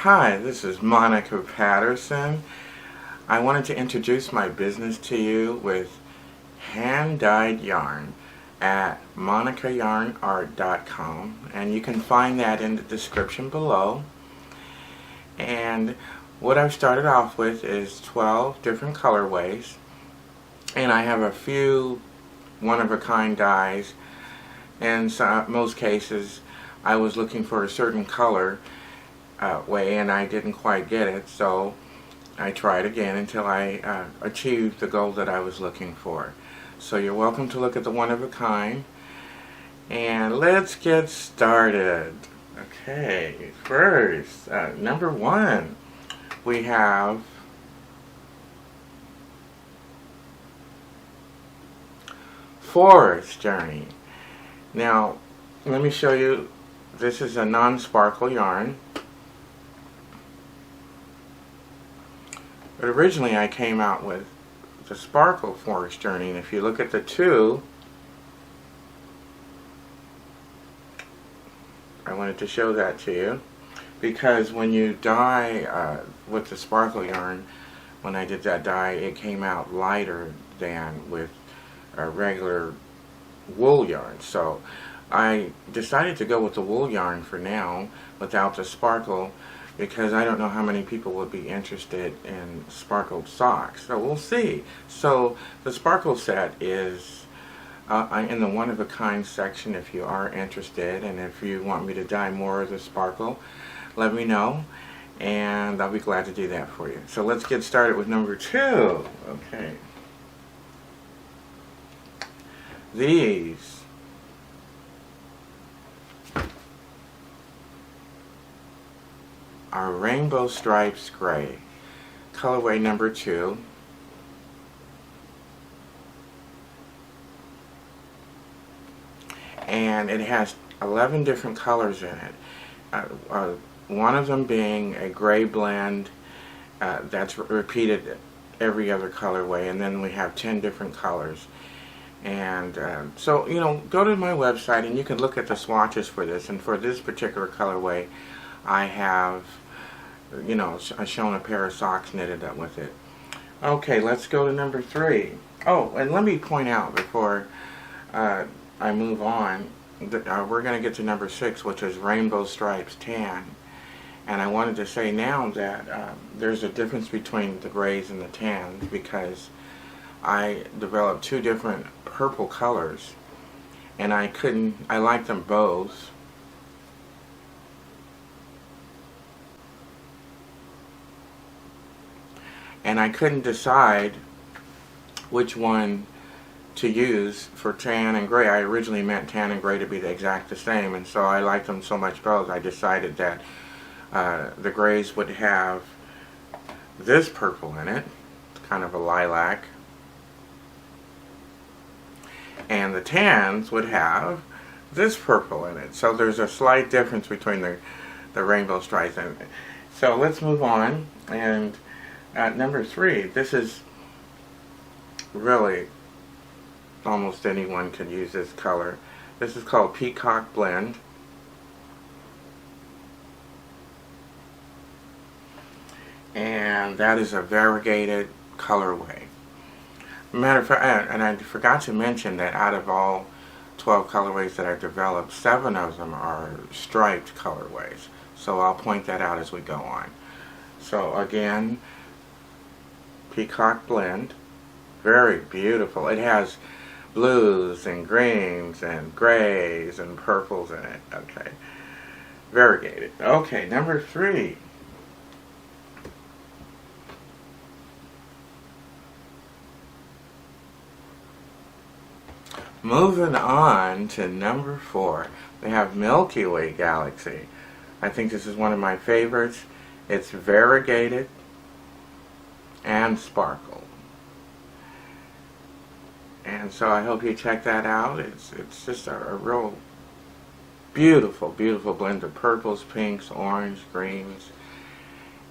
Hi, this is Monica Patterson. I wanted to introduce my business to you with hand-dyed yarn at monicayarnart.com, and you can find that in the description below. And what I've started off with is 12 different colorways, and I have a few one-of-a-kind dyes. In most cases I was looking for a certain color way and I didn't quite get it, so I tried again until I achieved the goal that I was looking for. So you're welcome to look at the one-of-a-kind, and let's get started. Okay, first, number one, we have Forest Journey. Now, let me show you. This is a non-sparkle yarn. But originally I came out with the Sparkle Forest Journey, and if you look at the two, I wanted to show that to you, because when you dye with the sparkle yarn, when I did that dye, it came out lighter than with a regular wool yarn. So I decided to go with the wool yarn for now without the sparkle, because I don't know how many people would be interested in sparkled socks. So we'll see. So the sparkle set is in the one-of-a-kind section if you are interested, and if you want me to dye more of the sparkle, let me know and I'll be glad to do that for you. So let's get started with number two. Okay. These are Rainbow Stripes Gray, colorway number 2. And it has 11 different colors in it. One of them being a gray blend that's repeated every other colorway, and then we have 10 different colors. And so, you know, go to my website and you can look at the swatches for this. And for this particular colorway, I have, you know, shown a pair of socks knitted up with it. Okay, let's go to number 3. Oh, and let me point out before I move on, we're going to get to number 6, which is Rainbow Stripes Tan. And I wanted to say now that there's a difference between the grays and the tans, because I developed 2 different purple colors, and I like them both. And I couldn't decide which one to use for tan and gray. I originally meant tan and gray to be the same, and so I liked them so much both, I decided that the grays would have this purple in it, kind of a lilac, and the tans would have this purple in it. So there's a slight difference between the rainbow stripes. And so let's move on. And number 3, this is really almost anyone could use this color. This is called Peacock Blend. And that is a variegated colorway. Matter of fact, and I forgot to mention that out of all 12 colorways that I've developed, 7 of them are striped colorways. So I'll point that out as we go on. So again, Peacock Blend, very beautiful. It has blues and greens and grays and purples in it. Okay, variegated. Okay, number 3. Moving on to number 4, we have Milky Way Galaxy. I think this is one of my favorites. It's variegated and sparkle. And so I hope you check that out. It's just a real beautiful, beautiful blend of purples, pinks, orange, greens.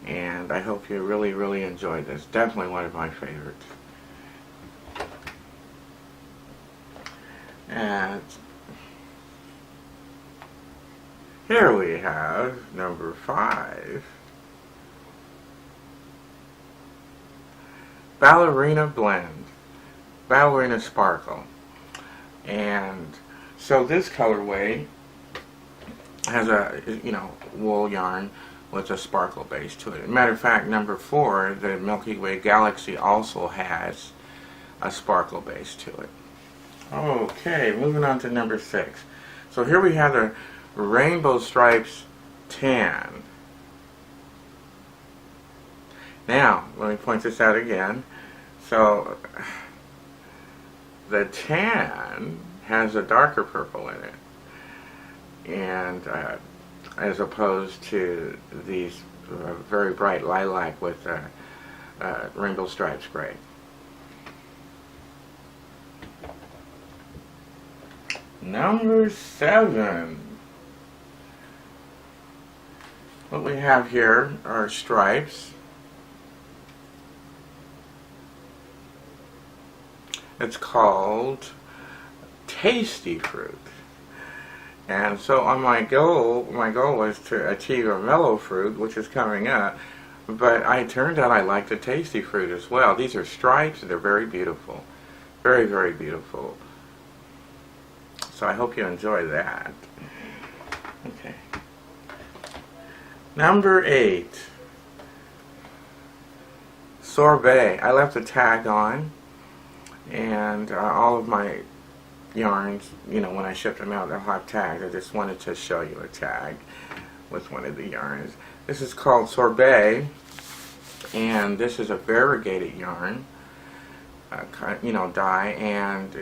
And I hope you really, really enjoy this. Definitely one of my favorites. And here we have number 5. Ballerina Blend, Ballerina Sparkle. And so this colorway has a, wool yarn with a sparkle base to it. Matter of fact, number 4, the Milky Way Galaxy, also has a sparkle base to it. Okay, moving on to number 6. So here we have the Rainbow Stripes Tan. Now, let me point this out again. So, the tan has a darker purple in it, and as opposed to these very bright lilac with Rainbow Stripes gray. Number 7. What we have here are stripes. It's called Tasty Fruit. And so on my goal was to achieve a mellow fruit, which is coming up, but I turned out I like the Tasty Fruit as well. These are stripes, they're very beautiful. Very, very beautiful. So I hope you enjoy that. Okay. Number 8. Sorbet. I left the tag on, and all of my yarns, when I ship them out, they'll have tags. I just wanted to show you a tag with one of the yarns. This is called Sorbet, and this is a variegated yarn, dye, and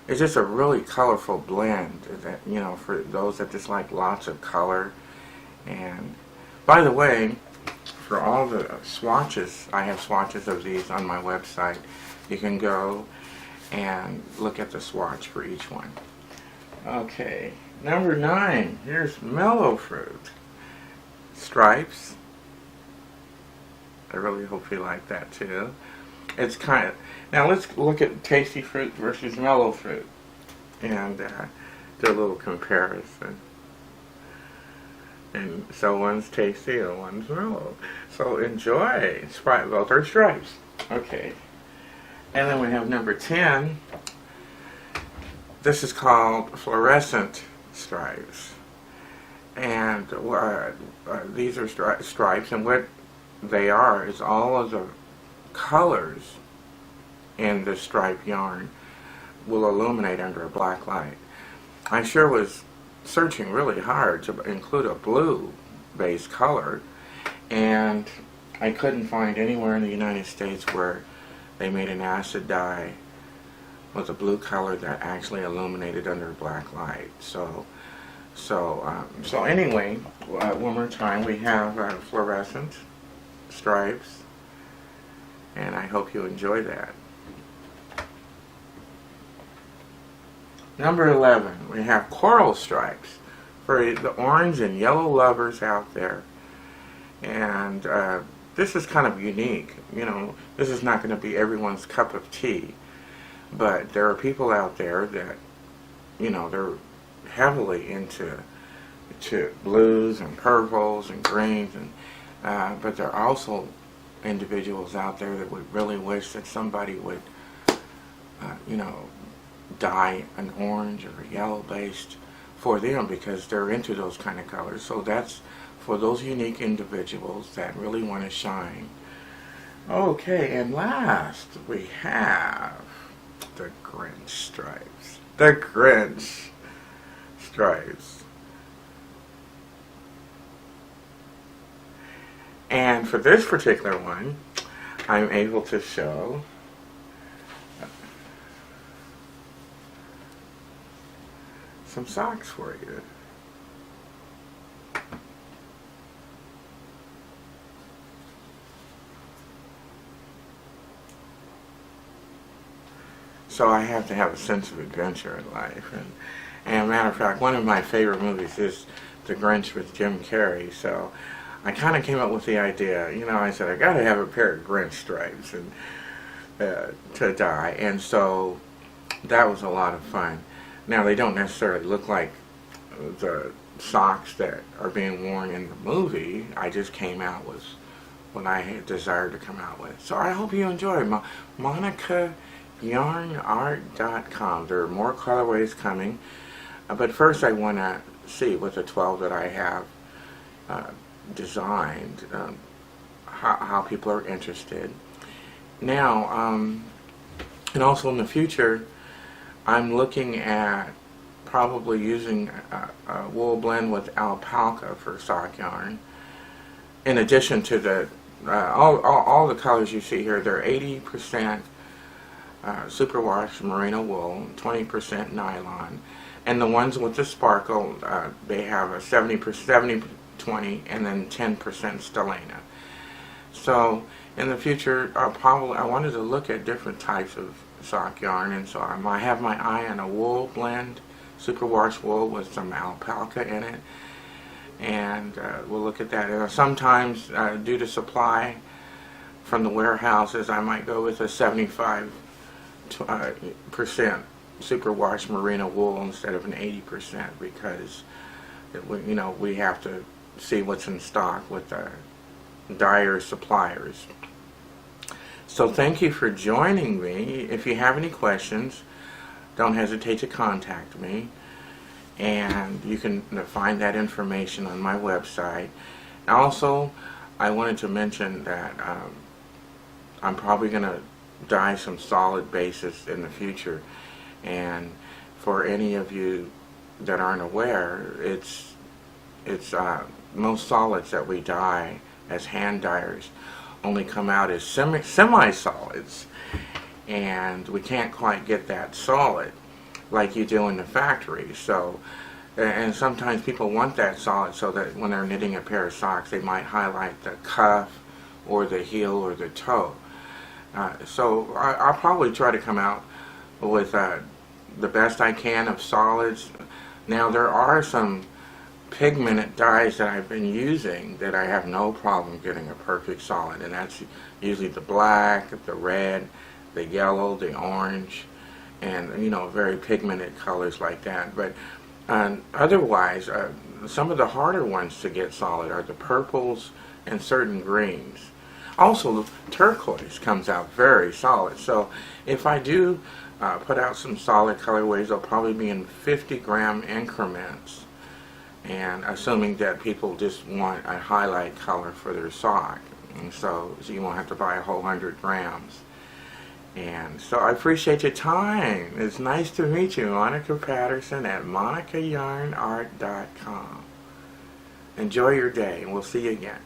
it's just a really colorful blend that, for those that just like lots of color. And by the way, for all the swatches, I have swatches of these on my website. You can go and look at the swatch for each one. Okay, number 9. Here's Mellow Fruit. Stripes. I really hope you like that too. It's kind of... Now let's look at Tasty Fruit versus Mellow Fruit and do a little comparison. And so one's tasty and one's mellow. So enjoy. Both are stripes. Okay. And then we have number 10. This is called Fluorescent Stripes. And these are stripes, and what they are is all of the colors in the stripe yarn will illuminate under a black light. I sure was searching really hard to include a blue base color, and I couldn't find anywhere in the United States where they made an acid dye with a blue color that actually illuminated under a black light. So anyway, one more time, we have Fluorescent Stripes, and I hope you enjoy that. Number 11, we have Coral Stripes for the orange and yellow lovers out there. And this is kind of unique. This is not going to be everyone's cup of tea. But there are people out there that, they're heavily into blues and purples and greens. But there are also individuals out there that would really wish that somebody would, dye an orange or a yellow based for them, because they're into those kind of colors. So that's for those unique individuals that really want to shine. Okay, and last we have the Grinch Stripes. The Grinch Stripes. And for this particular one, I'm able to show some socks for you. So I have to have a sense of adventure in life, and matter of fact, one of my favorite movies is The Grinch with Jim Carrey. So I kind of came up with the idea. I said I got to have a pair of Grinch stripes and to dye, and so that was a lot of fun. Now, they don't necessarily look like the socks that are being worn in the movie. I just came out with what I desire to come out with. So I hope you enjoy MonicaYarnArt.com. There are more colorways coming, but first I want to see with the 12 that I have designed, how people are interested. Now, and also in the future, I'm looking at probably using a wool blend with alpaca for sock yarn. In addition to the all the colors you see here, they're 80% superwash merino wool, 20% nylon, and the ones with the sparkle, they have a 70%, 20, and then 10% stellina. So in the future, I wanted to look at different types of sock yarn, and so I have my eye on a wool blend, superwash wool with some alpaca in it, and we'll look at that. And sometimes, due to supply from the warehouses, I might go with a 75% superwash merino wool instead of an 80%, because we have to see what's in stock with the dyer suppliers. So thank you for joining me. If you have any questions, don't hesitate to contact me, and you can find that information on my website. Also, I wanted to mention that I'm probably going to dye some solid bases in the future, and for any of you that aren't aware, it's most solids that we dye as hand dyers only come out as semi-solids, and we can't quite get that solid like you do in the factory. So, and sometimes people want that solid so that when they're knitting a pair of socks, they might highlight the cuff or the heel or the toe. So I'll probably try to come out with the best I can of solids. Now, there are some pigmented dyes that I've been using that I have no problem getting a perfect solid, and that's usually the black, the red, the yellow, the orange, and very pigmented colors like that. But otherwise, some of the harder ones to get solid are the purples and certain greens. Also, turquoise comes out very solid. So if I do put out some solid colorways, they'll probably be in 50-gram increments, and assuming that people just want a highlight color for their sock, and so you won't have to buy a whole 100 grams. And so I appreciate your time. It's nice to meet you, Monica Patterson at MonicaYarnArt.com. Enjoy your day, and we'll see you again.